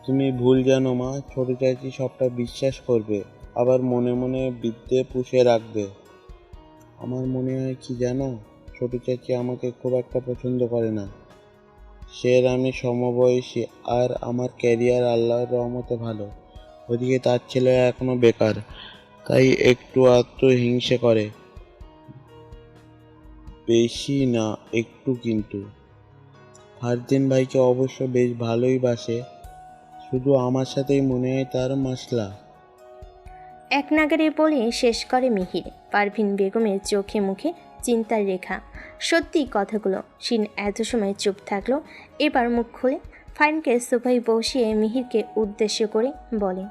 তুমি ভুল জানো মা, ছোট চাচি সবটা বিশ্বাস করবে, আবার মনে মনে বিদ্যে পুষে রাখবে। আমার মনে হয় কি জানো, ছোট চাচি আমাকে খুব একটা পছন্দ করে না। আমি সমবয়সী, আর আমার ক্যারিয়ার আল্লাহর রহমতে ভালো। ওদিকে তার ছেলে এখনো বেকার, তাই একটু আধটু হিংসে করে। বেশি না, একটু কিন্তু। ফারদিন ভাইকে অবশ্য বেশ ভালোই বাসে, শুধু আমার সাথেই মনে হয় তার মাসলা। এক নাগারে বলে শেষ করে মিহির। পারভিন বেগমের চোখে মুখে চিন্তার রেখা। সত্যি কথাগুলো। শিন এত সময় চুপ থাকলো, এবার মুখ খুলে ফাইনকে সোফায় বসিয়ে মিহিরকে উদ্দেশ্য করে বলে,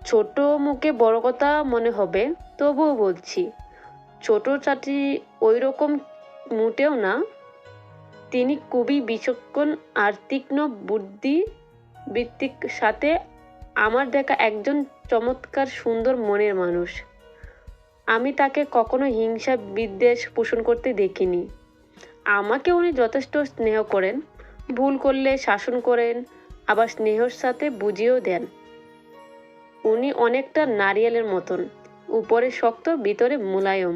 ছোট মুখে বড় কথা মনে হবে, তবুও বলছি, ছোট চাচি ওই রকম মোটেও না। তিনি খুবই বিচক্ষণ আর তীক্ষ্ণ বুদ্ধিবৃত্তিক, সাথে আমার দেখা একজন চমৎকার সুন্দর মনের মানুষ। আমি তাকে কখনো হিংসা বিদ্বেষ পোষণ করতে দেখিনি। আমাকে উনি যথেষ্ট স্নেহ করেন, ভুল করলে শাসন করেন, আবার স্নেহর সাথে বুঝিয়েও দেন। উনি অনেকটা নারিয়েলের মতন, উপরে শক্ত ভিতরে মুলায়ম।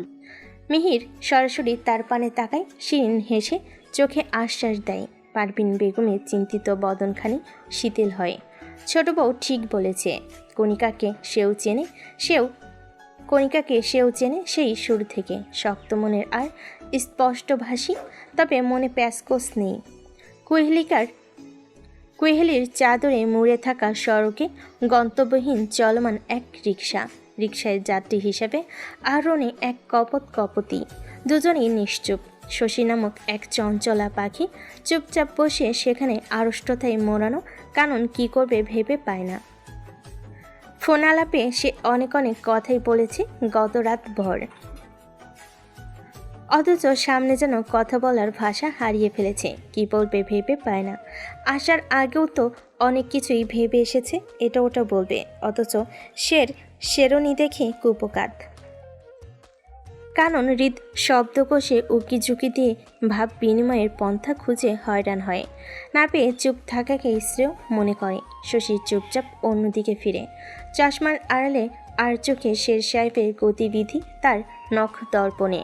মিহির সরাসরি তার পানে তাকায়। শিরিন হেসে চোখে আশ্বাস দেয়। পারভিন বেগমের চিন্তিত বদনখানি শিথিল হয়। ছোট বউ ঠিক বলেছে, কণিকাকে সেও চেনে সেও কণিকাকে সেও চেনে সেই শুরু থেকে। শক্ত মনের আর স্পষ্টভাষী, তবে মনে প্যাসকোস নেই। কুহেলির চাদরে মুড়ে থাকা সড়কে গন্তব্যহীন চলমান এক রিকশা। রিকশায় যাত্রী হিসেবে আরোনে এক কপতি। দুজনেই নিশ্চুপ। শশী নামক এক চঞ্চলা পাখি চুপচাপ বসে সেখানে আড়ষ্টতায় মোড়ানো। কানন কি করবে ভেবে পায় না। ফোন আলাপে সে অনেক কথাই বলেছে গত রাত ভর, অথচ সামনে যেন কথা বলার ভাষা হারিয়ে ফেলেছে। কি বলবে ভেবে পায় না। আসার আগেও তো অনেক কিছুই ভেবে এসেছে, এটা ওটা বলবে, অথচ শেরনি দেখে কুপকাত। কানন হৃদ শব্দকোষে উকি ঝুঁকি দিয়ে ভাব বিনিময়ের পন্থা খুঁজে হয়রান হয়। না পেয়ে চুপ থাকাকে শ্রেয় মনে করে। শশী চুপচাপ অন্যদিকে ফিরে। চশমার আড়ালে আর চোখে শের সাহেবের গতিবিধি তার নখ দর্পণে।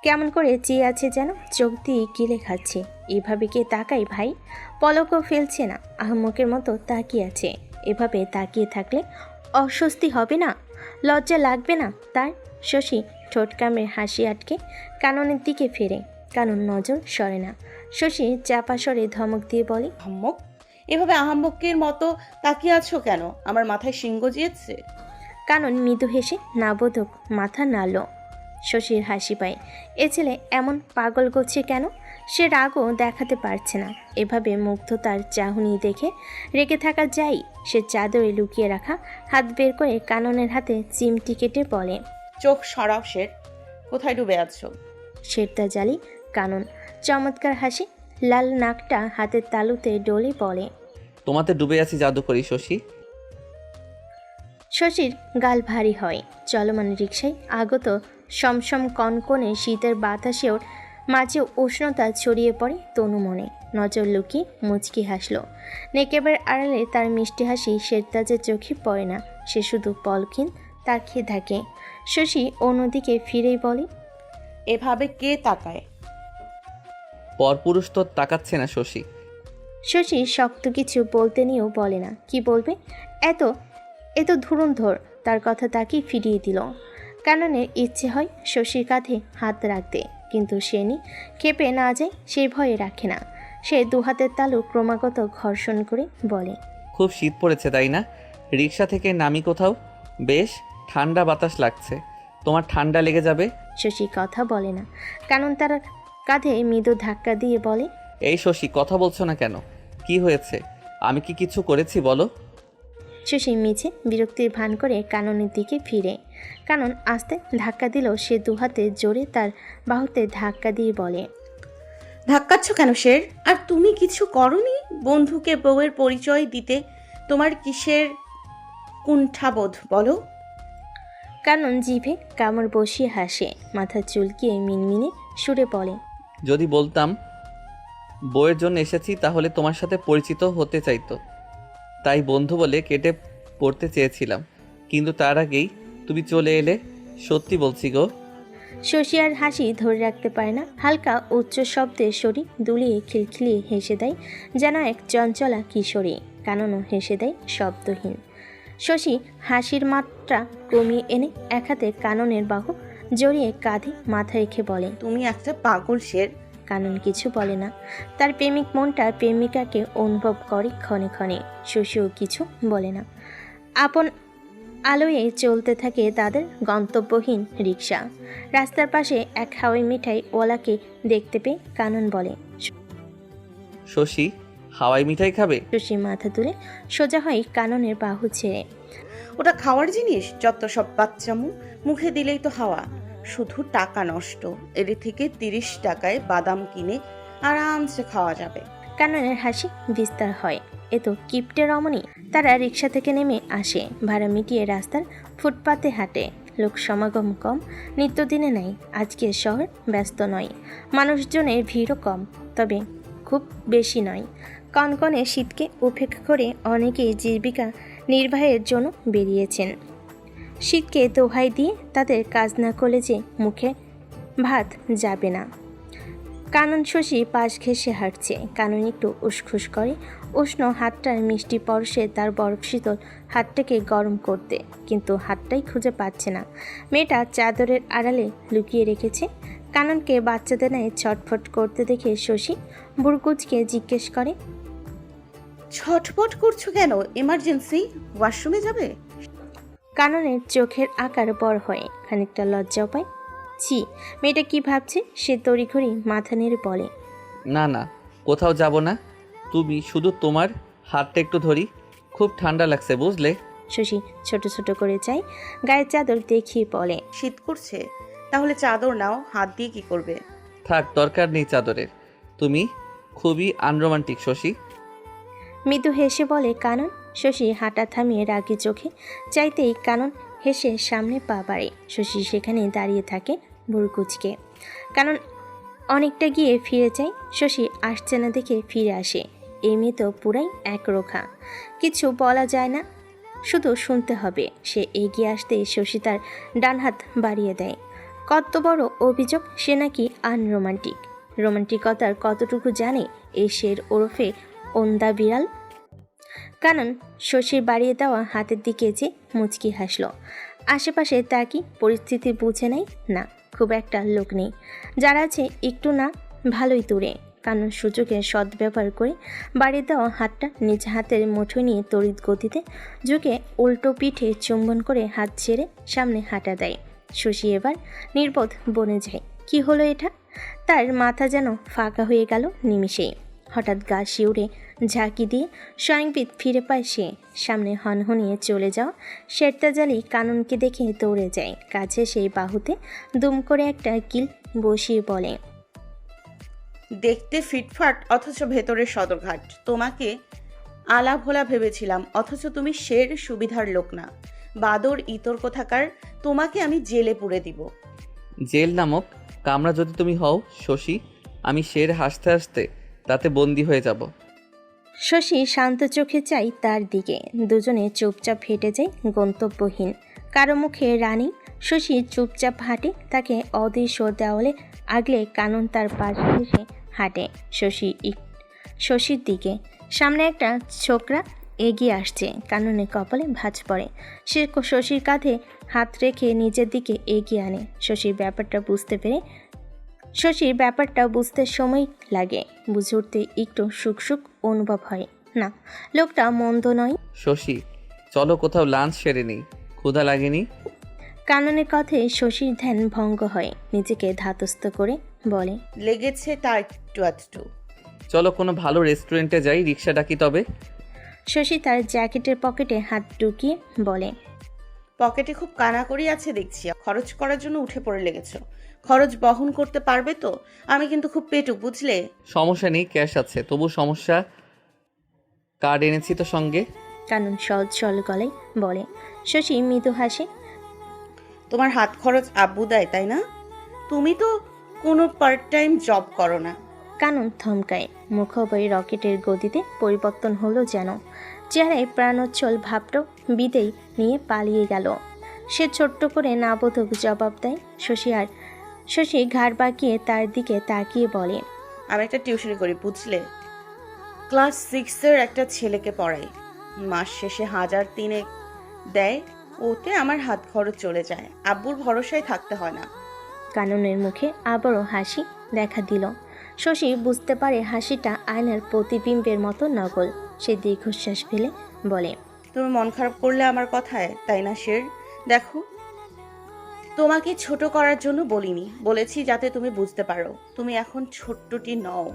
কেমন করে চেয়ে আছে যেন, চোখ দিয়ে গিলে খাচ্ছে। এভাবে কে তাকাই ভাই? পলকও ফেলছে না, আহম্মকের মতো তাকিয়ে আছে। এভাবে তাকিয়ে থাকলে অস্বস্তি হবে না? লজ্জা লাগবে না তার? শশী ঠোঁট কামড়ে হাসি আটকে কাননের দিকে ফেরে। কানন নজর সরে না। শশী চাপা স্বরে ধমক দিয়ে বলে, আহাম্মক, এভাবে আহাম্মকের মতো তাকিয়ে আছো কেন? আমার মাথায় সিংহ জিয়েছে? কানন মৃদু হেসে নাবোধক মাথা নাড়ল। শশীর হাসি পায়। এ ছেলে এমন পাগল করছে কেন? সে রাগও দেখাতে পারছে না। এভাবে মুগ্ধতার চাহনি দেখে রেগে থাকা যায়। সে চাদরে লুকিয়ে রাখা হাত বের করে কাননের হাতে চিমটি কেটে বলে, চোখ সরাও শের, কোথায় ডুবে আছো? শেরটা জালি কানন চমৎকার হাসি, লাল নাকটা হাতের তালুতে ডলে বলে, তোমাতে ডুবে আছি জাদুকরি শশী। শশীর গাল ভারী হয়। চলমান রিকশায় আগত সমসম কনকনে শীতের বাতাসেও মাঝে উষ্ণতা ছড়িয়ে পড়ে তনু মনে। নজর লুকিয়ে মুচকি হাসল। নেকেবের আড়ালে তার মিষ্টি হাসি শেরতাজের চোখে পড়ে না। সে শুধু পলকিন তাকিয়ে থাকে। শশী অন্যদিকে ফিরেই বলে, এভাবে কে তাকায়? পরপুরুষ তো তাকাচ্ছে না শশী। শশী শক্ত কিছু বলতে নিয়েও বলে না। কি বলবে? এত এত ধুরন্ধর। তার কথা তাকে ফিরিয়ে দিল। কাননের ইচ্ছে হয় শশীর কাঁধে হাত রাখতে, কিন্তু সে খেপে না যায় সেই ভয়ে রাখে না। সে দুহাতের তালু ক্রমাগত ঘর্ষণ করে বলে, খুব শীত পড়েছে তাই না? রিক্সা থেকে নামি কোথাও, বেশ ঠান্ডা বাতাস লাগছে, তোমার ঠান্ডা লেগে যাবে। শশী কথা বলে না। কানন তার কাঁধে মৃদু ধাক্কা দিয়ে বলে, এই শশী, কথা বলছো না কেন? কি হয়েছে? আমি কি কিছু করেছি বলো? শশী মিছে বিরক্তির ভান করে কাননের দিকে ফিরে। কানন আস্তে ধাক্কা দিল। সে দুহাতে জোরে তার বাহুতে ধাক্কা দিয়ে বলে, ধাক্কাচ্ছ কেন শের? আর তুমি কিছু করনি বন্ধুকে বউয়ের পরিচয় দিতে? তোমার কিসের কুণ্ঠাবোধ বলো? কানন জিভে কামড় বসিয়ে হাসে, মাথা চুলকিয়ে মিনমিনে সুরে বলে, যদি বলতাম বইয়ের জন্য এসেছি, তাহলে তোমার সাথে পরিচিত হতে চাইতো, তাই বন্ধু বলে কেটে পড়তে চেয়েছিলাম, কিন্তু তার আগেই তুমি চলে এলে। সত্যি বলছি গো। শশী আর হাসি ধরে রাখতে পারে না, হালকা উচ্চ শব্দে শরীর দুলিয়ে খিলখিলিয়ে হেসে দেয় যেন এক চঞ্চলা কিশোরী। কাননও হেসে দেয় শব্দহীন। শশী হাসির মাত্রা কমিয়ে এনে এক হাতে কাননের বাহু জড়িয়ে কাঁধে মাথা রেখে বলে, তুমি একটা পাগল শের। কানন কিছু বলে না। তার প্রেমিক মনটা প্রেমিকাকে অনুভব করে ক্ষণে ক্ষণে। শশীও কিছু বলে না। আপন আলোয় চলতে থাকে তাদের গন্তব্যহীন রিক্সা। রাস্তার পাশে এক হাওয়াই মিঠাই ওয়ালাকে দেখতে পেয়ে কানন বলে, শশী, হাওয়াই মিঠাই খাবে? শশী মাথা তুলে সোজা হয় কাননের বাহু ছেড়ে। ওটা খাওয়ার জিনিস? যত সব বাচ্চামু, মুখে দিলেই তো হাওয়া, শুধু টাকা নষ্ট। এর থেকে 30 টাকায় বাদাম কিনে আরামসে খাওয়া যাবে। কাননের হাসি বিস্তার হয়। এ তো কিপ্টে রমণী। তারা রিক্সা থেকে নেমে আসে, ভাড়া মিটিয়ে রাস্তার ফুটপাতে হাঁটে। লোক সমাগম কম, নিত্যদিনে নাই। আজকের শহর ব্যস্ত নয়, মানুষজনের ভিড়ও কম, তবে খুব বেশি নয়। কনকনে শীতকে উপেক্ষা করে অনেকেই জীবিকা নির্বাহের জন্য বেরিয়েছেন। শীতকে দোহাই দিয়ে তাদের কাজ না করলে যে মুখে ভাত যাবে না। কানন শশী পাশ ঘেঁষে হাঁটছে। কানন একটু উসখুস করে, উষ্ণ হাতটার মিষ্টি পরশে তার বরফ শীতল হাতটাকে গরম করতে, কিন্তু হাতটাই খুঁজে পাচ্ছে না। মেয়েটা চাদরের আড়ালে লুকিয়ে রেখেছে। কাননকে বাচ্চাদের ন্যায় ছটফট করতে দেখে শশী বুড়কুচকে জিজ্ঞেস করে, ছটফট করছো কেন? এমার্জেন্সি? ওয়াশরুমে যাবে? কাননের চোখের আকার বড় হয়, খানিকটা লজ্জাও পায়। ছি, মেয়েটা কি ভাবছে? সে তড়িঘড়ি মাথা নেড়ে বলে, না না, কোথাও যাব না। তুমি শুধু তোমার হাতটা একটু ধরি, খুব ঠান্ডা লাগছে বুঝলে। শশী ছোট ছোট করে চাই, গায়ের চাদর দেখিয়ে বলে, শীত করছে? তাহলে চাদর নাও, হাত দিয়ে কি করবে? থাক, দরকার নেই চাদরের। তুমি খুবই আনরোমান্টিক শশী। মৃদু হেসে বলে কানন। শশী হাঁটা থামিয়ে রাগি চোখে চাইতেই কানন হেসে সামনে পা বাড়ে। শশী সেখানে দাঁড়িয়ে থাকে ভুরকুচকে। কানন অনেকটা গিয়ে ফিরে যায়। শশী আসছে না দেখে ফিরে আসে। এই মেয়ে তো পুরাই একরোখা, কিছু বলা যায় না, শুধু শুনতে হবে। সে এগিয়ে আসতেই শশী তার ডান হাত বাড়িয়ে দেয়। কত বড় অভিযোগ সে নাকি আনরোমান্টিক। রোমান্টিকতার কতটুকু জানে এই শের ওরফে ওন্দা বিড়াল। কানন শশীর বাড়িয়ে দেওয়া হাতের দিকে যে মুচকি হাসল। আশেপাশে তা কি পরিস্থিতি বুঝে নেয় না, খুব একটা লোক নেই। যারা আছে একটু না ভালোই দূরে। কানন সুযোগের সদ্ব্যবহার করে বাড়িয়ে দেওয়া হাতটা নিজ হাতের মুঠো নিয়ে তড়িৎ গতিতে ঝুঁকে উল্টো পিঠে চুম্বন করে হাত ছেড়ে সামনে হাঁটা দেয়। শশী এবার নির্বোধ বনে যায়। কি হলো এটা? তার মাথা যেন ফাঁকা হয়ে গেল নিমিষেই। হঠাৎ গা শিউরে ঝাঁকি দিয়ে স্বয়ংবিদ ফিরে পায় সে। সামনে হনহনিয়ে চলে যাওয়া শেরতাজালি কাননকে দেখে দৌড়ে যায়। কাছে সেই বাহুতে দুম করে একটা কিল বসিয়ে বলে, দেখতে ফিটফাট, অথচ ভেতরে সদরঘাট। তোমাকে আলা ভোলা ভেবেছিলাম, অথচ তুমি শের সুবিধার লোক না। বাদর ইতর কোথাকার, তোমাকে আমি জেলে পুরে দিব। জেল নামক কামরা যদি তুমি হও শশী, আমি শের হাসতে হাসতে তাতে বন্দি হয়ে যাব। শশী শান্ত চোখে চাই তার দিকে। দুজনে চুপচাপ হেঁটে যায় গন্তব্যহীন। কারো মুখে রানী। শশী চুপচাপ হাঁটে, তাকে অদৃশ্য দেওয়ালে আগলে কানন তার পাশ ঘেঁষে হাঁটে শশীর দিকে। সামনে একটা ছোকরা এগিয়ে আসছে। কাননের কপালে ভাঁজ পড়ে। সে শশীর কাঁধে হাত রেখে নিজের দিকে এগিয়ে আনে। শশীর ব্যাপারটা বুঝতে সময় লাগে। বুঝে উঠতে একটু সুখ অনুভব হয়। না, লোকটা মন্দ নয়। শশী, চলো কোথাও লাঞ্চ সেরে নেই, ক্ষুধা লাগেনি? কাননের কথায় শশীর ধ্যান ভঙ্গ হয়। নিজেকে ধাতস্থ করে বলে, লেগেছে তা একটু একটু। চলো কোনো ভালো রেস্টুরেন্টে যাই, রিক্সা ডাকি তবে। শশী তার জ্যাকেটের পকেটে হাত ঢুকিয়ে বলে, পকেটে খুব কানাকড়ি আছে দেখছি। খরচ করার জন্য উঠে পড়ে লেগেছো। খরচ বহন করতে পারবে তো? আমি কিন্তু খুব পেটু, বুঝলে? সমস্যা নেই, ক্যাশ আছে। তবু সমস্যা, কার্ড এনেছি তো সঙ্গে। কানন সহজ সরল গলায় বলে। শশী মৃদু হাসে। তোমার হাত খরচ আব্বু দেয়, তাই না? তুমি তো কোনো পার্ট টাইম জব করো না। কানন থমকায়, মুখবয় রকেটের গতিতে পরিবর্তন হলো যেন। চেহারায় প্রাণোচ্ছল ভাবটাও বিদেয় নিয়ে পালিয়ে গেল। সে ছোট্ট করে নাবোধক জবাব দেয় শশী ঘাড় বাঁকিয়ে তার দিকে তাকিয়ে বলে, আমি একটা টিউশনি করি, বুঝলে? ক্লাস 6-এর একটা ছেলেকে পড়াই। মাস শেষে 1,000 দেয়। ওতে আমার হাত খরচ চলে যায়। আব্বুর ভরসায় থাকতে হয় না। কাননের মুখে আবারও হাসি দেখা দিল। শশী বুঝতে পারে হাসিটা আয়নার প্রতিবিম্বের মতো নকল। সে দীর্ঘশ্বাস ফেলে বলে, তুমি মন খারাপ করলে আমার কথায়, তাই না শের? দেখো, তোমাকে ছোট করার জন্য বলিনি, বলেছি যাতে তুমি বুঝতে পারো তুমি এখন ছোট্টটি নও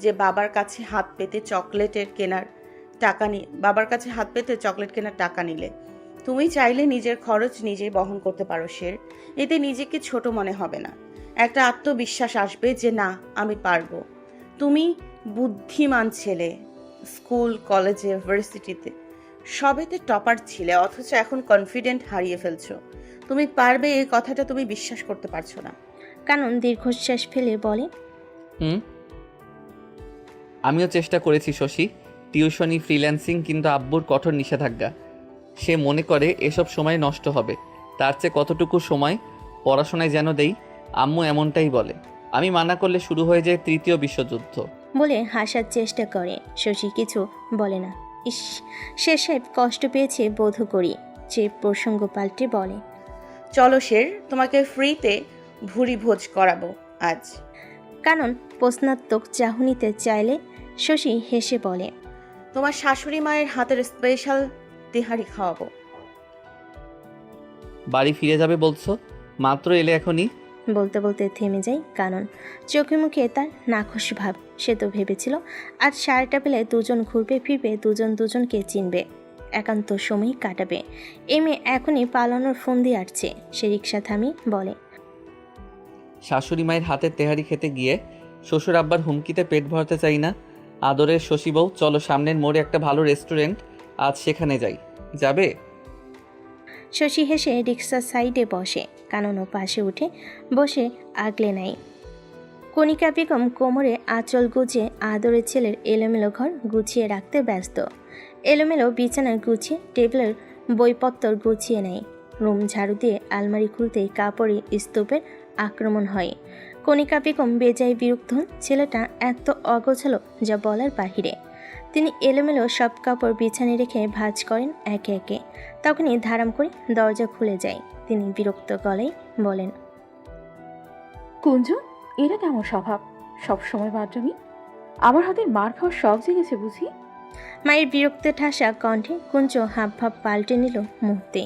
যে বাবার কাছে হাত পেতে চকলেট কেনার টাকা নিলে। তুমি চাইলে নিজের খরচ নিজেই বহন করতে পারো শের। এতে নিজেকে ছোট মনে হবে না। একটা আত্মবিশ্বাস আসবে যে না, আমি পারবো। তুমি বুদ্ধিমান ছেলে, স্কুল, কলেজে, ভার্সিটিতে সবেতে টপার ছিলে, অথচ এখন কনফিডেন্ট হারিয়ে ফেলছো। তুমি পারবে এই কথাটা তুমি বিশ্বাস করতে পারছো না। কানন দীর্ঘশ্বাস ফেলে বলে, আমিও চেষ্টা করেছি শশী, টিউশনি, ফ্রিল্যান্সিং, কিন্তু আব্বুর কঠোর নিষেধাজ্ঞা। সে মনে করে এসব সময় নষ্ট হবে, তার চেয়ে কতটুকু সময় পড়াশোনায় যেন দেই। আম্মু এমনটাই বলে। আমি মানা করলে শুরু হয়ে যায় 3য় বিশ্বযুদ্ধ। বলে হাসার চেষ্টা করে। শশী কিছু বলে না। ইস, শেষে কষ্ট পেয়েছে বোধ করি। যে প্রসঙ্গ পাল্টে বলে, চলো শের, তোমাকে ফ্রিতে ভুরি ভোজ করাবো আজ। কানন প্রশ্নাত্মক চাহনিতে চাইলে শশী হেসে বলে, তোমার শাশুড়ি মায়ের হাতের স্পেশাল তেহারি খাওয়াবো। বাড়ি ফিরে যাবে বলছো? মাত্র এলে এখনই? বলতে বলতে থেমে যায় কানন। চোখে মুখে তার নাখোশ ভাব। সে তো ভেবেছিল আজ সারাটা বেলায় দুজন ঘুরবে ফিরবে, দুজন দুজনকে চিনবে, একান্ত সময় কাটাবে। এই মেয়ে এখনই পালানোর ফন্দি আটছে। সে রিক্সা থামিয়ে বলে, শাশুড়ি মায়ের হাতের তেহারি খেতে গিয়ে শ্বশুর আব্বার হুমকিতে পেট ভরতে চাই না। আদরের শশী বউ, চলো সামনের মোড়ে একটা ভালো রেস্টুরেন্ট, আজ সেখানে যাই। যাবে? শশী হেসে রিক্সার সাইডে বসে। কাননও পাশে উঠে বসে আগলে নেয়। কণিকা বেগম কোমরে আঁচল গুছিয়ে আদরের ছেলের এলোমেলো ঘর গুছিয়ে রাখতে ব্যস্ত। এলোমেলো বিছানা গুছিয়ে টেবিলের বইপত্র গুছিয়ে নেয়। রুম ঝাড়ু দিয়ে আলমারি খুলতেই কাপড়ে স্তূপের আক্রমণ হয়। কণিকা বেগম বেজায় বিরক্ত হন। ছেলেটা এত অগোছালো যা বলার বাহিরে। তিনি এলোমেলো সব কাপড় বিছানে রেখে ভাঁজ করেন একে একে। তখনই ধারাম করে দরজা খুলে যায়। তিনি বিরক্ত গলায় বলেন, কুঞ্জ, এটা কেমন স্বভাব? সবসময় বাদরামি? আমার হাতের মার খাওয়ার শখ জেগেছে বুঝি? মায়ের বিরক্ত ঠাসা কণ্ঠে কুঞ্জ হাবভাব পাল্টে নিল মুহূর্তে।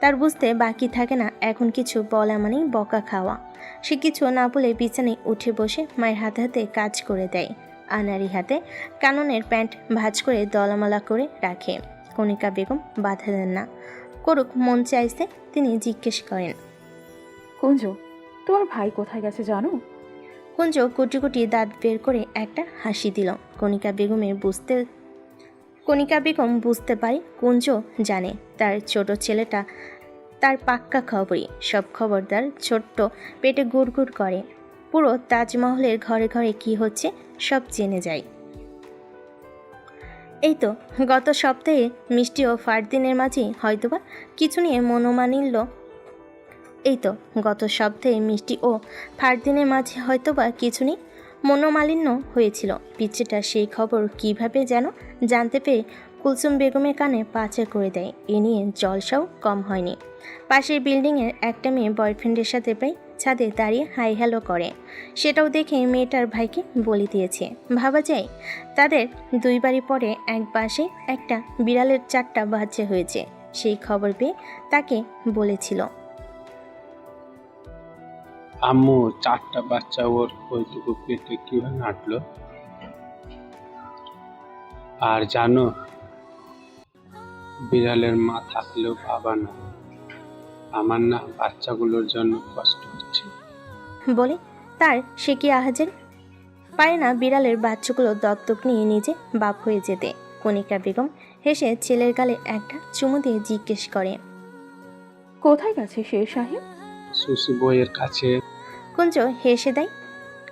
তার বুঝতে বাকি থাকে না এখন কিছু বলা মানেই বকা খাওয়া। সে কিছু না বলে বিছানায় উঠে বসে মায়ের হাতে হাতে কাজ করে দেয়। আনারি হাতে কাননের প্যান্ট ভাঁজ করে দলামালা করে রাখে। কণিকা বেগম বাধা দেন না। করুক, মন চাইছে। তিনি জিজ্ঞেস করেন, কুঞ্জ, তোমার ভাই কোথায় গেছে জানো? কুঞ্জ কুটি কুটি দাঁত বের করে একটা হাসি দিল। কণিকা বেগম বুঝতে পারে কুঞ্জ জানে তার ছোট ছেলেটা তার পাক্কা খবরই। সব খবরদার ছোট্ট পেটে গুড়গুড় করে। পুরো তাজমহলের ঘরে ঘরে কি হচ্ছে সব জেনে যায়। এই তো গত সপ্তাহে মিষ্টি ও ফারদিনের মাঝে হয়তোবা কিছু নিয়ে মনোমালিন্য হয়েছিল। পিচ্চিটা সেই খবর কিভাবে যেন জানতে পেরে কুলসুম বেগমের কানে পাচার করে দেয়। এ নিয়ে জলসাও কম হয়নি। পাশের বিল্ডিংয়ের একটা মেয়ে বয়ফ্রেন্ডের সাথে প্রায় ছাদে দাঁড়িয়ে হাই হ্যালো করে। সেটাও দেখে মেয়েটার ভাইকে বলে দিয়েছে। ভাবা যায় তাদের 2 বাড়ি পরে এক বাসে একটা বিড়ালের 4টা বাচ্চা হয়েছে। সেই খবর পেয়ে তাকে বলেছিল, আম্মু 4টা বাচ্চা ওর ওইটুকু পেটে কিভাবে আটলো? আর জানো, বিড়ালের মা থাকলেও বাবা না। আমার না বাচ্চাগুলোর জন্য কষ্ট হচ্ছে। বলে তার সে কি আহাজের পারে না বিড়ালের বাচ্চাগুলো দত্তক নিয়ে নিজে বাপ হয়ে যেতে। কণিকা বেগম হেসে ছেলের গালে একটা চুমু দিয়ে জিজ্ঞেস করে, কোথায় গেছে শের সাহেব? সুসি বইয়ের কাছে। কুঞ্জ হেসে দেয়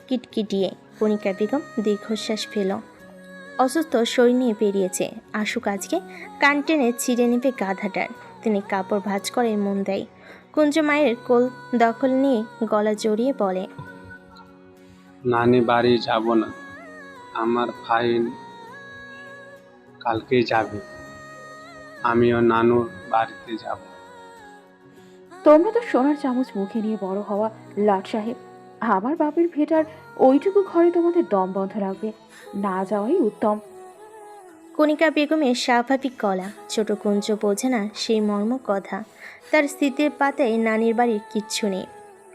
কিটকিটিয়ে। কণিকা বেগম দীর্ঘশ্বাস ফেল। অসুস্থ শরীর নিয়ে বেরিয়েছে, আশুক আজকে কান টেনে ছিঁড়ে নেবে গাধাটার। তিনি কাপড় ভাঁজ করে মন দেয়। কুঞ্জ মায়ের কোল দখল নিয়ে গলা জড়িয়ে বলে, নানি বাড়ি যাব না, আমার ফাইন কালকেই যাবে, আমিও নানুর বাড়িতে যাব। তোমরা তো সোনার চামচ মুখে নিয়ে বড় হওয়া লাট সাহেব। আমার বাপের ভেটার ওইটুকু ঘরে তোমাদের দম বন্ধ রাখবে, না যাওয়াই উত্তম। কণিকা বেগমের স্বাভাবিক গলা। ছোট কুঞ্জ বোঝে না সেই মর্ম কথা। তার স্মৃতির পাতায় নানির বাড়ির কিচ্ছু নেই।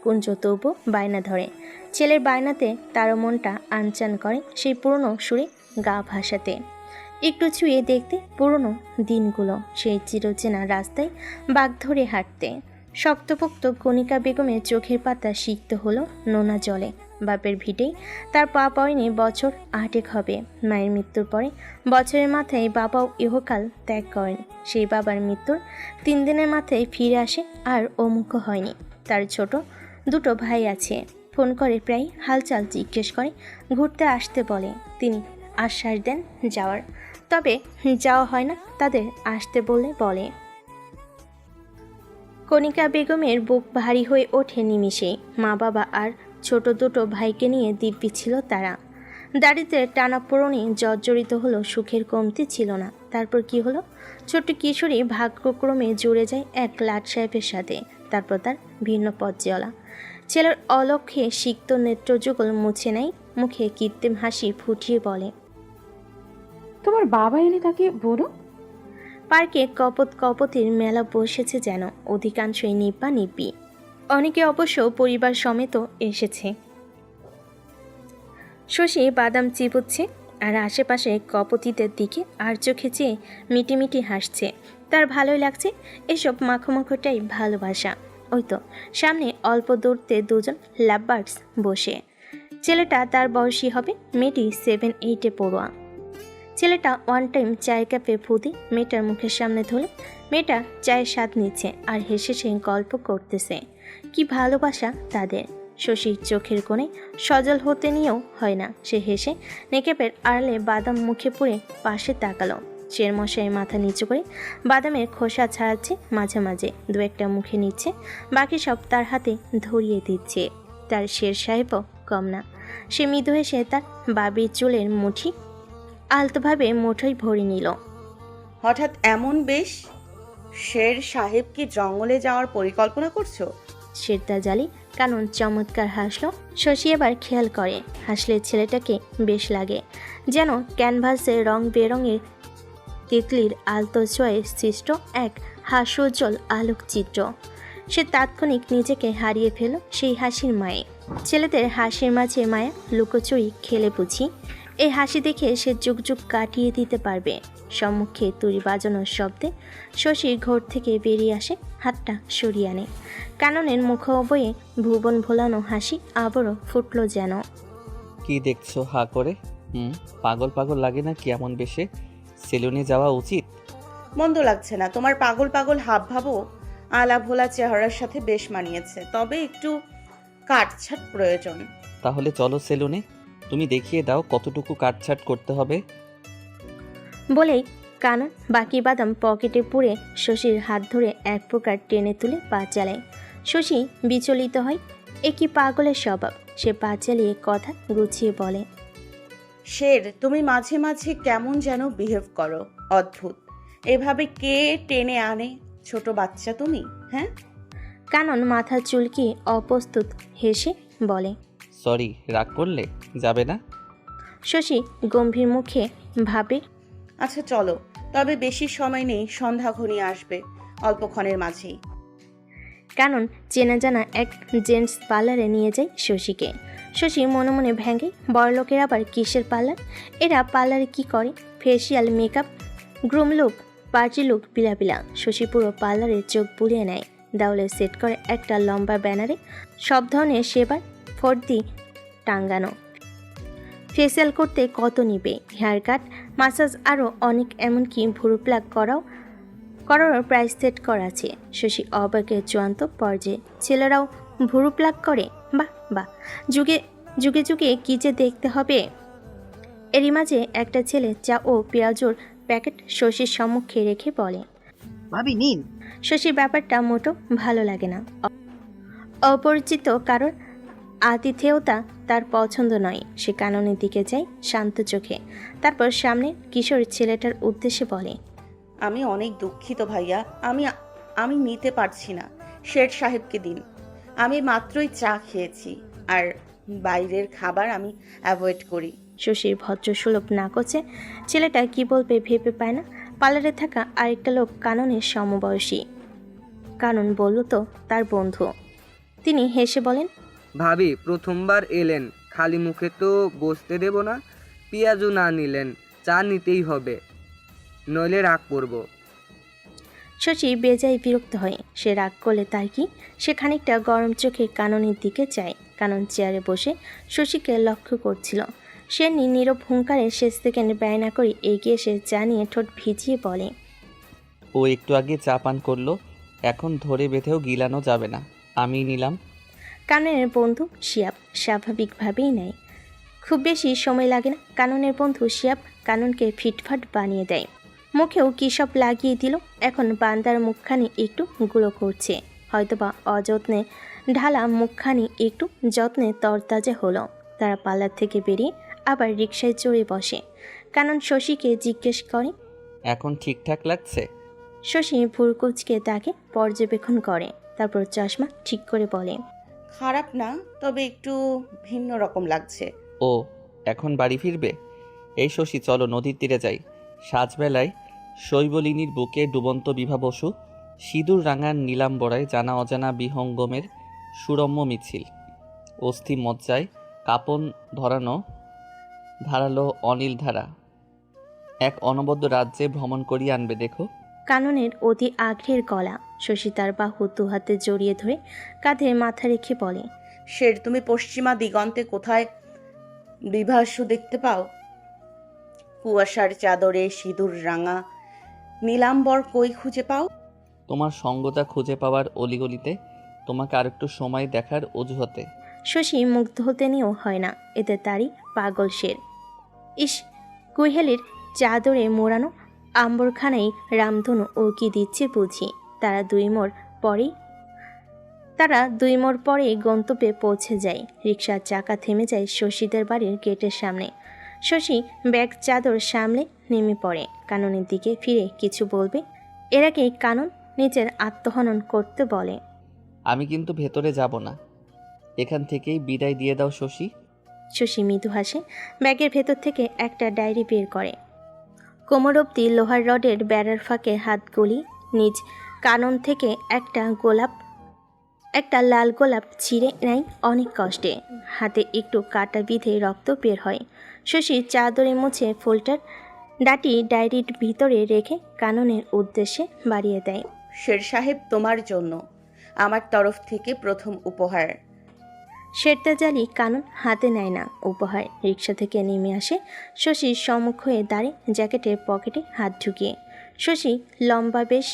কুঞ্জ তবু বায়না ধরে। ছেলের বায়নাতে তারও মনটা আনচান করে সেই পুরনো সুরে গা ভাসাতে। একটু ছুঁয়ে দেখতে পুরনো দিনগুলো, সেই চিরচেনা রাস্তায় বাঘ ধরে হাঁটতে। শক্তপোক্ত কণিকা বেগমের চোখের পাতা সিক্ত হলো নোনা জলে। বাপের ভিটেই তার পা পড়েনি বছর 8 হবে। মায়ের মৃত্যুর পরে বছরের মাথায় বাবাও ইহকাল ত্যাগ করেন। সেই বাবার মৃত্যুর 3 দিনের মাথায় ফিরে আসে আর অমুখ হয়নি। তার ছোট 2 ভাই আছে। ফোন করে প্রায় হালচাল জিজ্ঞেস করে, ঘুরতে আসতে বলে। তিনি আশ্বাস দেন যাওয়ার, তবে যাওয়া হয় না। তাদের আসতে বলে। কণিকা বেগমের বুক ভারী হয়ে ওঠে নিমিষেই। মা বাবা আর ছোট 2 ভাইকে নিয়ে দিব্যি ছিল তারা। দাড়িতে টানাপোড়েনে জর্জরিত হলো, সুখের কমতি ছিল না। তারপর কি হলো? ছোট্ট কিশোরী ভাগ্যক্রমে জুড়ে যায় এক লাট সাহেবের সাথে। তারপর তার ভিন্ন পথ চলা। ছেলের অলক্ষ্যে সিক্ত নেত্রযুগল মুছে নেয়, মুখে কৃত্রিম হাসি ফুটিয়ে বলে, তোমার বাবা এলে তাকে বলো। পার্কে কপতির মেলা বসেছে যেন, অধিকাংশই নিব্বা নিব্বি। অনেকে অবশ্য পরিবার সমেত এসেছে। শশী বাদাম চিবুচ্ছে আর আশেপাশে কপতিদের দিকে আর চোখে চেয়ে মিটিমিটি হাসছে। তার ভালোই লাগছে। এসব মাখোমাখোটাই ভালোবাসা। ওই তো সামনে অল্প দূরতে 2 লাভবার্ডস বসে। ছেলেটা তার বয়সী হবে, মেয়েটি 7-8 পড়ুয়া। ছেলেটা ওয়ান টাইম চায়ের কাপে ফুদি মেয়েটার মুখের সামনে ধরে। মেয়েটা চায়ের স্বাদ নিচ্ছে আর হেসে সে গল্প করতেছে। কি ভালোবাসা তাদের! শশীর চোখের কোণে সজল হতে নিয়েও হয় না। সে হেসে নেকেপের আড়ালে বাদাম মুখে পুরে পাশে তাকালো। চেরমশাই মাথা নিচু করে বাদামের খোসা ছাড়াচ্ছে, মাঝে মাঝে 2-1টা মুখে নিচ্ছে, বাকি সব তার হাতে ধরিয়ে দিচ্ছে। তার শের সাহেবও কম না। সে মৃদু হেসে তার বাবির চুলের মুঠি আলতোভাবে মুঠোয় ভরে নিল। হঠাৎ এমন বেশ? শের সাহেব কি জঙ্গলে যাওয়ার পরিকল্পনা করছো? শেরদা জালি কানন চমৎকার হাসলো। শশী এবার খেয়াল করে, হাসলে ছেলেটাকে বেশ লাগে, যেন ক্যানভাসে রং বেরঙের তিতলির আলতো ছোঁয়ে সৃষ্ট এক হাস্যোজ্জ্বল আলোকচিত্র। সে তাৎক্ষণিক নিজেকে হারিয়ে ফেল সেই হাসির মায়ে। ছেলেদের হাসির মাঝে মায়া লুকোচুরি খেলে বুঝি। এই হাসি দেখে সে যুগ যুগ কাটিয়ে দিতে পারবে। সম্মুখে তুড়ি বাজানোর শব্দে শশীর ঘর থেকে বেরিয়ে আসে, হাতটা সরিয়ে আনে। কাননের মুখ অবয়ে ভুবন ভোলানো হাসি আবারও ফুটল যেন। কি দেখছো হা করে? পাগল পাগল লাগে না কি এমন বেশে? সেলুনে যাওয়া উচিত। মন্দ লাগছে না, তোমার পাগল পাগল হাব ভাবও আলা ভোলা চেহারার সাথে বেশ মানিয়েছে, তবে একটু কাটছাট প্রয়োজন। তাহলে চলো সেলুনে, তুমি দেখিয়ে দাও কতটুকু কাটছাট করতে হবে। বলেই কানন বাকি বাদাম পকেটে পুরে শশীর হাত ধরে এক প্রকার টেনে তুলে পা চালায়। শশী বিচলিত হয়। এ কি পাগলের স্বভাব! সে পা চালিয়ে কথা গুছিয়ে বলে, শের, তুমি মাঝে মাঝে কেমন যেন বিহেভ করো, অদ্ভুত। এভাবে কে টেনে আনে? ছোট বাচ্চা তুমি? হ্যাঁ। কানন মাথা চুলকিয়ে অপ্রস্তুত হেসে বলে, সরি, রাগ করলে যাবে না? শশী গম্ভীর মুখে ভাবে, আচ্ছা চলো, তবে বেশি সময় নেই, সন্ধ্যা ঘনিয়ে আসবে অল্পক্ষণের মাঝেই। কানন চেনা জানা এক জেন্টস পার্লারে নিয়ে যায় শশীকে। শশী মনে মনে ভেঙে, বড়লোকের আবার কিসের পার্লার? এরা পার্লারে কি করে? Facial, makeup, groom look, party look বিলাবিলা। শশী পুরো পার্লারে চোখ বুলিয়ে নেয়। দেওয়ালে সেট করে একটা লম্বা ব্যানারে সব ধরনের সেবার ফর্দি টাঙ্গানো। ফেসিয়াল করতে কত নিবে, হেয়ার কাট, মাসাজ, আরও অনেক, এমনকি ভুরু প্লাগ করারও প্রাইস সেট করা আছে। শশী অবাকের চূড়ান্ত পর্যায়ে। ছেলেরাও ভুরু প্লাগ করে? বাহ বাহ, যুগে যুগে যুগে কী যে দেখতে হবে। এরই মাঝে একটা ছেলে চা ও পেঁয়াজুর প্যাকেট শশীর সম্মুখে রেখে বলে, ভাবি নিন। শশীর ব্যাপারটা মোটো ভালো লাগে না। অপরিচিত কারোর আতিথেয়তা তার পছন্দ নয়। সে কাননের দিকে যায় শান্ত চোখে, তারপর সামনে কিশোর ছেলেটার উদ্দেশ্যে বলে, আমি অনেক দুঃখিত ভাইয়া, আমি আমি নিতে পারছি না। শেঠ সাহেবকে দিন। আমি মাত্রই চা খেয়েছি, আর বাইরের খাবার আমি অ্যাভয়েড করি। শশীর ভদ্রসুলভ নাকচে ছেলেটা কি বলবে ভেবে পায় না। পার্লারে থাকা আরেকটা লোক কাননের সমবয়সী। কানন বলল তো তার বন্ধু। তিনি হেসে বলেন, ভাবি প্রথমবার এলেন, খালি মুখে তো বসতে দেব না। পেঁয়াজও না নিলেন, চা নিতেই হবে, নইলে রাগ করব। শশী বেজায় বিরক্ত হয়। সে রাগ করলে তার কি? সে খানিকটা গরম চোখে কাননের দিকে চায়। কানন চেয়ারে বসে শশীকে লক্ষ্য করছিল। সে নীরব হুঙ্কারে শেষ সেকেন্ড ব্যয় না করে এগিয়ে এসে চা নিয়ে ঠোঁট ভিজিয়ে বলে, ও একটু আগে চা পান করলো, এখন ধরে বেঁধেও গিলানো যাবে না, আমি নিলাম। কাননের বন্ধু শিয়াব স্বাভাবিকভাবেই নেয়। খুব বেশি সময় লাগে না। কাননের বন্ধু শিয়াব কাননকে ফিটফাট বানিয়ে দেয়। মুখেও কী সব লাগিয়ে দিল। এখন বান্দার মুখখানি একটু গুঁড়ো করছে, হয়তোবা অযত্নে ঢালা মুখখানি একটু যত্নে তরতাজা হলো। তারা পার্লার থেকে বেরিয়ে আবার রিকশায় চড়ে বসে। কানন শশীকে জিজ্ঞেস করে, এখন ঠিকঠাক লাগছে? শশী ভুরকুচকে তাকে পর্যবেক্ষণ করে, তারপর চশমা ঠিক করে বলে, খারাপ না, তবে একটু ভিন্ন রকম লাগছে। ও এখন বাড়ি ফিরবে? এই শশী, চলো নদীর তীরে যাই। সাজবেলায় শৈবলিনীর বুকে ডুবন্ত বিভা বসু, সিঁদুর রাঙার নীলাম্বরায় জানা অজানা বিহঙ্গমের সুরম্য মিছিল, অস্থি মজ্জায় কাপন ধরানো ধারালো অনিল ধারা এক অনবদ্য রাজ্যে ভ্রমণ করিয়ে আনবে দেখো। কাননের অতি আগ্রহের গলা। শশী তার বাহু দুহাতে জড়িয়ে ধরে কাঁধে মাথা রেখে বলে, শের, তুমি পশ্চিমা দিগন্তে কোথায় বিভাস্য দেখতে পাও? কুয়াশার চাদরে সিঁদুর রাঙা নীলাম্বর কই খুঁজে পাও? তোমার সঙ্গতা খুঁজে পাওয়ার অলিগলিতে, তোমাকে আরেকটু সময় দেখার অজুহাতে। শশী মুগ্ধ হতে নিয়েও হয় না, এতে তারই পাগল শের। ইস, কুইহেলির চাদরে মোড়ানো আম্বরখানাই রামধনু উকি দিচ্ছে বুঝি। তারা দুই মোড় পরেই গন্তব্যে পৌঁছে যায়। রিকশার চাকা থেমে যায় শশীদের বাড়ির গেটের সামনে। শশী ব্যাগ চাদর সামলে নেমে পড়ে। কাননের দিকে ফিরে কিছু বলবে, এর আগেই কানন নিজের আত্মহনন করতে বলে, আমি কিন্তু ভেতরে যাব না, এখান থেকেই বিদায় দিয়ে দাও শশী। শশী মৃদু হাসে। ব্যাগের ভেতর থেকে একটা ডায়েরি বের করে। কোমর অবধি লোহার রডের বেড়ার ফাঁকে হাত গলি নিজ কানন থেকে একটা লাল গোলাপ ছিঁড়ে নেয় অনেক কষ্টে। হাতে একটু কাটা বিঁধে রক্ত বের হয়। শশী চাদরে মুছে ফুলটার ডাটি ডায়েরির ভিতরে রেখে কাননের উদ্দেশ্যে বাড়িয়ে দেয়। শের সাহেব, তোমার জন্য আমার তরফ থেকে প্রথম উপহার। শেরতাজালি কানন হাতে নেয় না উপহার। রিকশা থেকে নেমে আসে। শশীর সম্মুখ হয়ে দাঁড়িয়ে জ্যাকেটের পকেটে হাত ঢুকিয়ে। শশী লম্বা, বেশ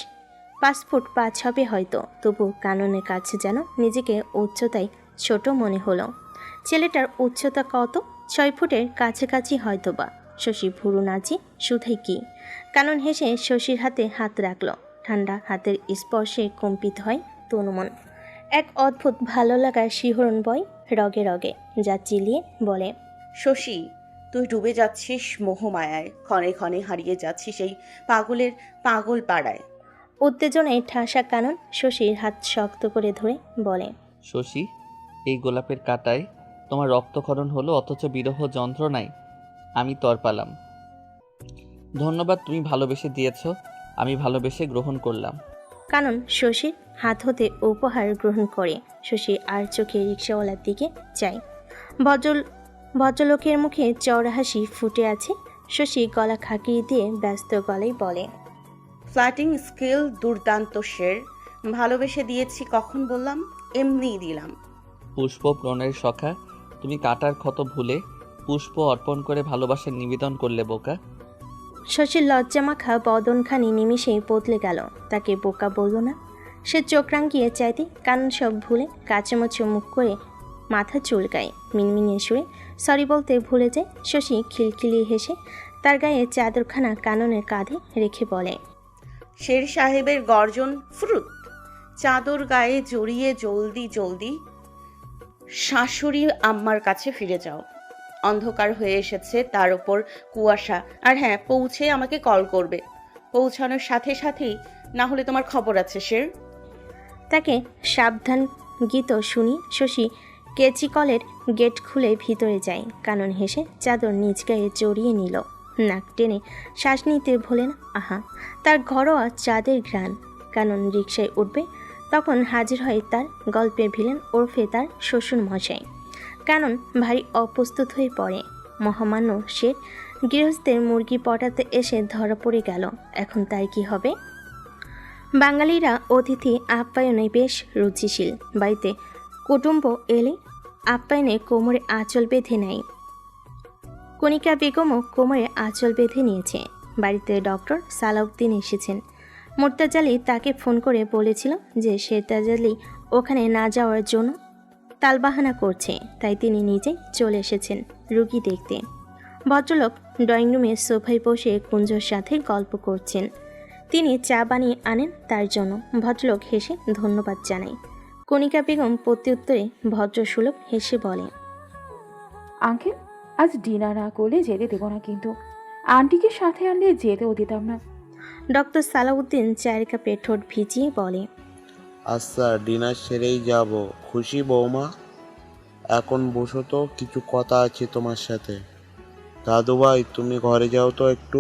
5 ফুট 5 হবে হয়তো, তবু কাননের কাছে যেন নিজেকে উচ্চতায় ছোট মনে হলো। ছেলেটার উচ্চতা কত? 6 ফুটের কাছাকাছি হয়তোবা। শশী ভুরু নাচি, শুধাই কি। কানন হেসে শশীর হাতে হাত রাখল। ঠান্ডা হাতের স্পর্শে কম্পিত হয় তনুমন। এক অদ্ভুত ভালো লাগার শিহরণ বয় রগে রগে, যা চিলিয়ে বলে, শশী, তুই ডুবে যাচ্ছিস মোহমায়ায়, ক্ষণে ক্ষণে হারিয়ে যাচ্ছিস এই পাগলের পাগল পাড়ায়। উত্তেজনায় ঠাসা কানন শশীর হাত শক্ত করে ধরে বলে, শশী, এই গোলাপের কাঁটায় তোমার রক্তক্ষরণ হলো, অথচ বিরহ যন্ত্রণায় আমি তরপালাম। ধন্যবাদ, তুমি ভালোবেসে দিয়েছ, আমি ভালোবেসে গ্রহণ করলাম। কানন শশীর হাত হতে উপহার গ্রহণ করে। শশী আর চোখে রিকশাওয়ালার দিকে চায়। ভদ্রলোকের মুখে চওড়া হাসি ফুটে আছে। শশী গলা খাকিয়ে দিয়ে ব্যস্ত গলায় বলে, ফ্ল্যাটিং স্কিল দুর্দান্ত শের। ভালোবেসে দিয়েছি কখন বললাম? এমনিই দিলাম। পুষ্প প্রণয়ের সখা, তুমি কাটার ক্ষত ভুলে পুষ্প অর্পণ করে ভালোবাসার নিবেদন করলে বোকা। শশীর লজ্জামাখা বদনখানি নিমিষেই বদলে গেল। তাকে বোকা বলল না। সে চোখ রাঙিয়ে চাইতে কানন সব ভুলে কাচেমুচে মুখ করে মাথা চুলকায়। মিনমিনিয়ে সুরে সরি বলতে ভুলে যায়। শশী খিলখিলিয়ে হেসে তার গায়ে চাদরখানা কাননের কাঁধে রেখে বলে, শের সাহেবের গর্জন ফ্রুত। চাদর গায়ে জড়িয়ে জলদি জলদি শাশুড়ি আম্মার কাছে ফিরে যাও। অন্ধকার হয়ে এসেছে, তার উপর কুয়াশা। আর হ্যাঁ, পৌঁছে আমাকে কল করবে। পৌঁছানোর সাথে সাথেই, না হলে তোমার খবর আছে শের। তাকে সাবধান গীত শুনি শশী কেচি কলের গেট খুলে ভিতরে যায়। কানন হেসে চাদর নিজ গায়ে জড়িয়ে নিল। নাক টেনে শ্বাস নিতে ভোলে না। আহা, তার ঘরোয়া চাঁদের ঘ্রাণ। কানন রিকশায় উঠবে, তখন হাজির হয় তার গল্পের ভিলেন ওরফে তার শ্বশুর মশাই। কানন ভারী অপ্রস্তুত হয়ে পড়ে। মহামান্য শের গৃহস্থের মুরগি পটাতে এসে ধরা পড়ে গেল। এখন তার কি হবে? বাঙালিরা অতিথি আপ্যায়নে বেশ রুচিশীল। বাড়িতে কুটুম্ব এলে আপ্যায়নে কোমরে আঁচল বেঁধে নেয়। কণিকা বেগমও কোমরে আঁচল বেঁধে নিয়েছে। বাড়িতে ডক্টর সালাউদ্দিন এসেছেন। মোর্তাজালি তাকে ফোন করে বলেছিল যে শেরতাজালি ওখানে না যাওয়ার জন্য তালবাহানা করছে, তাই তিনি নিজেই চলে এসেছেন রুগী দেখতে। ভদ্রলোক ড্রয়িং রুমে সোফায় বসে কুঞ্জর সাথে গল্প করছেন। তিনি চা বানিয়ে আনেন তার জন্য। ভদ্রলোক হেসে ধন্যবাদ জানায়। কণিকা বেগম প্রত্যুত্তরে ভদ্রসুলভ হেসে বলে, আঙ্কেল, আজ ডিনার না করলে যেতে দেবো না, কিন্তু আন্টিকে সাথে আনলে যেতেও দিতাম না। ডক্টর সালাউদ্দিন চায়ের কাপে ঠোঁট ভিজিয়ে বলে, আচ্ছা, ডিনার সেরেই যাব। খুশি বৌমা? এখন বসো তো, কিছু কথা আছে তোমার সাথে। দাদু ভাই, তুমি ঘরে যাও তো একটু।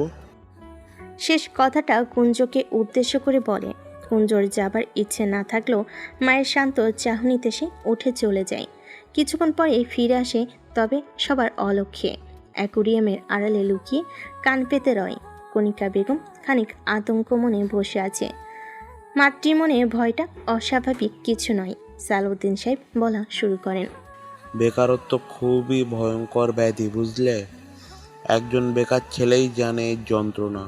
শেষ কথাটা কুঞ্জকে উদ্দেশ্য করে বলে। কুঞ্জর যাবার ইচ্ছে না থাকলেও মায়ের শান্ত চাহনিতে সে উঠে চলে যায়। কিছুক্ষণ পরে ফিরে আসে, তবে সবার অলক্ষ্যে। অ্যাকুরিয়ামের আড়ালে লুকিয়ে কান পেতে রয়। কণিকা বেগম খানিক আতঙ্ক মনে বসে আছে। মাতৃমনে ভয়টা অস্বাভাবিক কিছু নয়। সালাউদ্দিন সাহেব বলা শুরু করেন, বেকারত্ব খুবই ভয়ঙ্কর ব্যাধি, বুঝলে? একজন বেকার ছেলেই জানে এর যন্ত্রণা।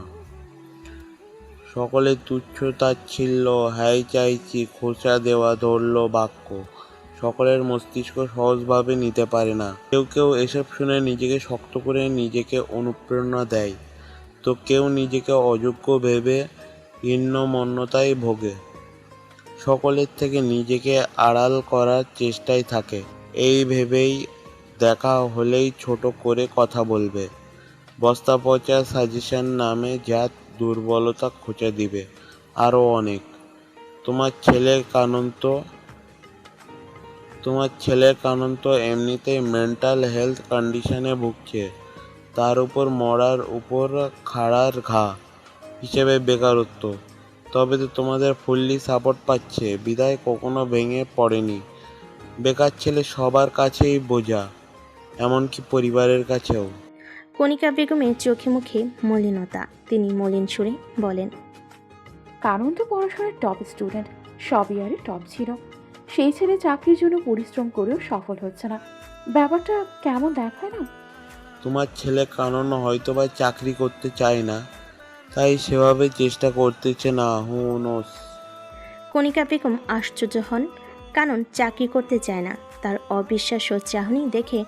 সকলে তুচ্ছ তাচ্ছিল্য, হ্যাই চাইছি, খোঁচা দেওয়া, ধরল বাক্য সকলের মস্তিষ্ক সহজভাবে নিতে পারে না। কেউ কেউ এসব শুনে নিজেকে শক্ত করে নিজেকে অনুপ্রেরণা দেয়, তো কেউ নিজেকে অযোগ্য ভেবে হীনমন্যতায় ভোগে। সকলের থেকে নিজেকে আড়াল করার চেষ্টায় থাকে, এই ভেবেই দেখা হলেই ছোট করে কথা বলবে, বস্তা পচা সাজেশন নামে যা দুর্বলতা খুঁজে দিবে, আরও অনেক। তোমার ছেলের কানন তো এমনিতেই মেন্টাল হেলথ কন্ডিশনে ভুগছে, তার উপর মরার উপর খাড়ার ঘা হিসেবে বেকারত্ব। তবে তো তোমাদের ফুললি সাপোর্ট পাচ্ছে, বিদায় কখনো ভেঙে পড়েনি। বেকার ছেলে সবার কাছেই বোঝা, এমনকি পরিবারের কাছেও। কণিকা বেগমের চোখে মুখে মলিনতা। তিনি মলিন সুরে বলেন, কারণ তো পড়াশোনার টপ স্টুডেন্ট, সব ইয়ারে টপ ছিল। সেই ছেলে চাকরির জন্য পরিশ্রম করেও সফল হচ্ছে না। ব্যাপারটা কেমন দেখায় না? তোমার ছেলে কানন হয়তোবা চাকরি করতে চায় না, তাই সেভাবে চেষ্টা করতেছে না। হু নোস। কণিকা বেগম আশ্চর্য হন। কানন চাকরি করতে চায় না, তার অবিশ্বাস্য চাহনি দেখে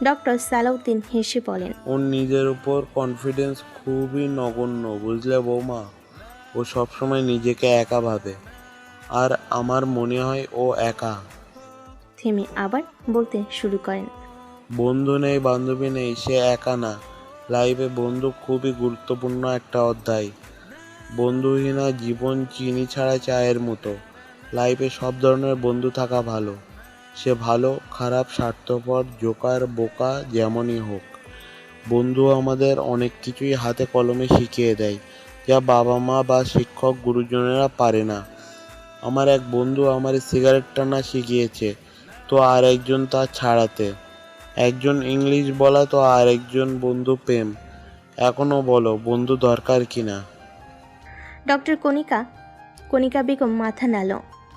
ডক্টর সালাউদ্দিন হেসে বলেন, ওর নিজের উপর কনফিডেন্স খুবই নগণ্য, বুঝলে বৌমা? ও সবসময় নিজেকে একা ভাবে, আর আমার মনে হয় ও একা। থেমে আবার বলতে শুরু করেন, বন্ধু নেই, বান্ধবী নেই, সে একা না। লাইফে বন্ধু খুবই গুরুত্বপূর্ণ একটা অধ্যায়। বন্ধুহীনা জীবন চিনি ছাড়া চায়ের মতো। লাইফে সব ধরনের বন্ধু থাকা ভালো, সে ভালো, খারাপ, স্বার্থপর, জোকার, বোকা, যেমনই হোক। বন্ধু আমাদের অনেক কিছুই হাতে কলমে শিখিয়ে দেয়, যা বাবা মা বা শিক্ষক গুরুজনেরা পারে না। আমার এক বন্ধু আমার সিগারেট টানা শিখিয়েছে, তো আর একজন তা ছাড়াতে। একজন ইংলিশ বলা, তো আর একজন বন্ধু প্রেম। এখনো বলো, বন্ধু দরকার কিনা? ডক্টর কণিকা বেগম মাথা নাড়ল।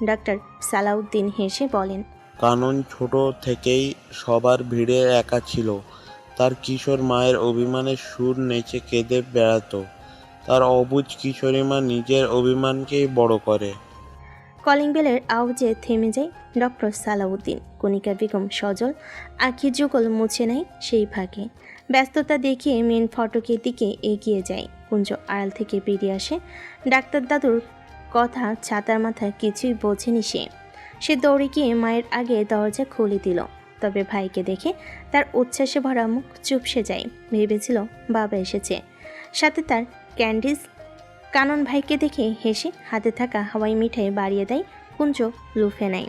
ডক্টর সালাউদ্দিন হেসে বলেন, কানন ছোট থেকেই সবার ভিড়ে একা ছিল। তার কিশোর মায়ের অভিমানের সুর নেচে কেঁদে বেড়াতো। তার অবুঝ কিশোরী মা নিজের অভিমানকেই বড় করে। কলিং বেলের আওয়াজে থেমে যায় ডক্টর সালাউদ্দিন। কণিকা বেগম সজল আঁখি যুগল মুছে নেয় সেই ফাঁকে। ব্যস্ততা দেখিয়ে মেন ফটকের দিকে এগিয়ে যায়। কুঞ্জ আড়াল থেকে বেরিয়ে আসে। ডাক্তার দাদুর কথা ছাতার মাথায় কিছুই বোঝেনি সে দৌড়ে গিয়ে মায়ের আগে দরজা খুলে দিল। তবে ভাইকে দেখে তার উচ্ছ্বাসে ভরা মুখ চুপসে যায়। ভেবেছিল বাবা এসেছে, সাথে তার ক্যান্ডিজ। কানন ভাইকে দেখে হেসে হাতে থাকা হাওয়াই মিঠাই বাড়িয়ে দেয়। কুঞ্জ লুফে নেয়।